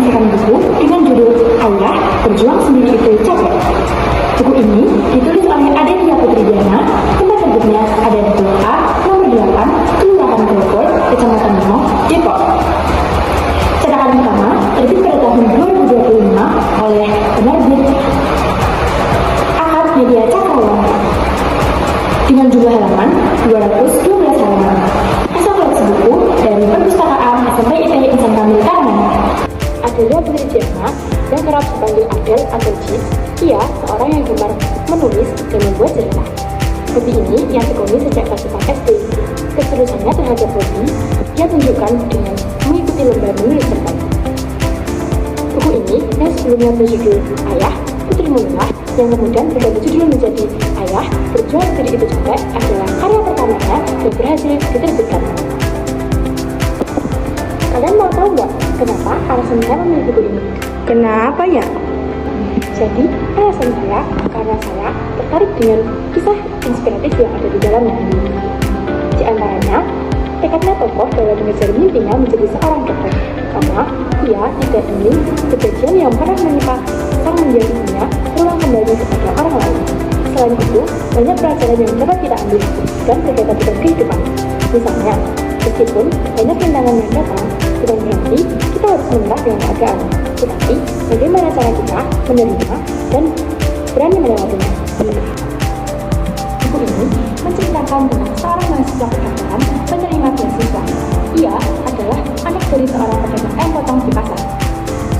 menyelesaikan buku dengan judul Ayah, Berjuang Sendiri Itu Capek. Buku ini ditulis oleh Adelia Putri Diana, tempat terbitnya ada di Blok A, nomor 8, Kelurahan Grogol, Kecamatan Mono, Depok. Cetakan pertama terbit pada tahun 2025 oleh penerbit Ahad Media Cakrawala dengan jumlah halaman 212 halaman. Hasil koleksi buku dari Perpustakaan SMP ITB Insan Kamil Karangan. Adelia Putri Diana yang kerap dipanggil Adel atau Jis, ia seorang yang gemar menulis dan membuat cerita. Hobi ini ia tekuni sejak kelas 4 SD. Keseriusannya terhadap hobi ia tunjukkan dengan mengikuti lomba menulis cerita. Buku ini yang sebelumnya berjudul Ayah, Putri Mullah, yang kemudian berganti judul menjadi Ayah, Berjuang Sendiri Itu Capek adalah karya pertamanya yang berhasil diterbitkan. Kalian mau tahu nggak kenapa alasan saya memilih buku ini? Kenapa ya? Jadi, alasan saya karena saya tertarik dengan kisah inspiratif yang ada di dalamnya. Di antaranya, tekadnya tokoh dalam mengejar mimpinya menjadi seorang dokter, karena ia tidak ingin kejadian yang pernah menimpa sang mendiamnya terulang kembali kepada orang lain. Selain itu, banyak pelajaran yang dapat kita ambil dan berkaitan dengan kehidupan. Misalnya, meskipun banyak rintangan yang datang, bukan berarti kita harus menyerah dengan keadaan, tetapi bagaimana cara kita menerima dan berani melewatinya. Buku ini menceritakan tentang seorang mahasiswa kedokteran penerima beasiswa. Ia adalah anak dari seorang pedagang ayam potong di pasar.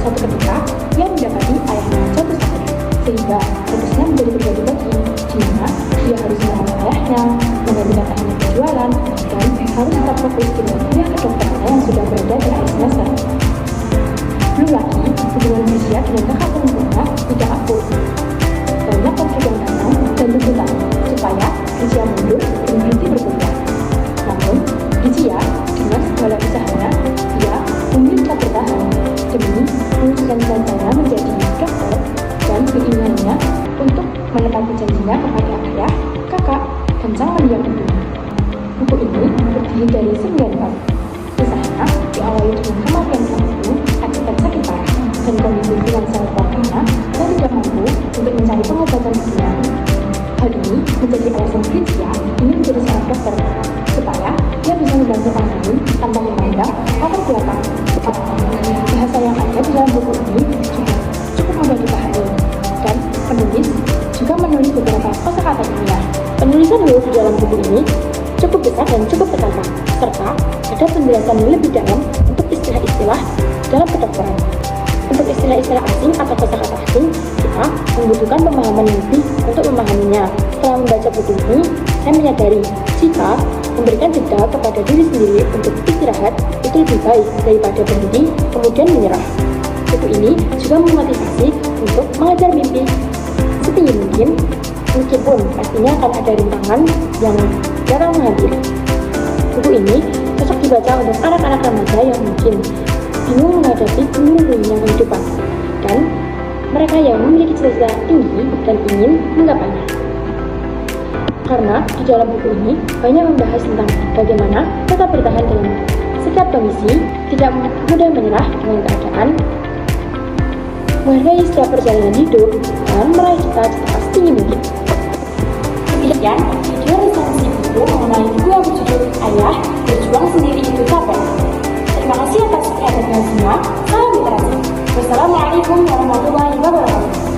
Suatu ketika, ia mendapati ayahnya jatuh sakit, sehingga fokusnya menjadi berbagi-bagi, di mana ia harus merawat ayahnya, menggantikan ayahnya berjualan, dan harus tetap fokus dengan kuliah kedokterannya yang sudah berada di akhir semester. Belum lagi, hubungan Asia dengan kakak perempuannya tidak akur. Banyak konflik yang datang dan tuntutan supaya Asia mundur dan berhenti berkuliah. Namun, Asia dengan segala usahanya, ia memilih tetap bertahan demi mewujudkan cita-citanya menjadi dokter dan keinginannya untuk menepati janjinya kepada ayah, kakak, dan sang mendiang itu. Buku ini terdiri dari 9 bab. Kisahnya diawali dengan kematian sang ibu akibat sakit parah dan kondisi finansial keluarganya yang tidak mampu untuk mencari pengobatan sendiri. Hal ini menjadi alasan Brizia ingin menjadi seorang dokter supaya ia bisa membantu orang lain tanpa memandang latar belakang. Bahasa yang ada di dalam buku ini juga cukup mudah dipahami dan penulis juga menulis beberapa kosakata ilmiah. Penulisan huruf di dalam buku ini cukup besar dan cukup tertata, serta ada penjelasan yang lebih dalam untuk istilah-istilah dalam kedokteran. Untuk istilah-istilah asing atau kosakata asing, kita membutuhkan pemahaman yang lebih untuk memahaminya. Setelah membaca buku ini, saya menyadari jika memberikan jeda kepada diri sendiri untuk istirahat itu lebih baik daripada berhenti kemudian menyerah. Buku ini juga memotivasi untuk mengejar mimpi setinggi mungkin, meskipun pastinya akan ada rintangan yang datang menghampiri. Buku ini cocok dibaca untuk anak-anak remaja yang mungkin bingung menghadapi gunung-gunungnya kehidupan, dan mereka yang memiliki cita-cita tinggi dan ingin menggapainya. Karena di dalam buku ini banyak membahas tentang bagaimana tetap bertahan dalam setiap kondisi, tidak mudah menyerah dengan keadaan, menghargai setiap perjalanan hidup, dan meraih cita-cita setinggi mungkin. Demikian video resensi buku mengenai buku yang berjudul Ayah, Berjuang Sendiri Itu Capek. Terima kasih atas perhatian semua. Salam literasi. Wassalamualaikum warahmatullahi wabarakatuh.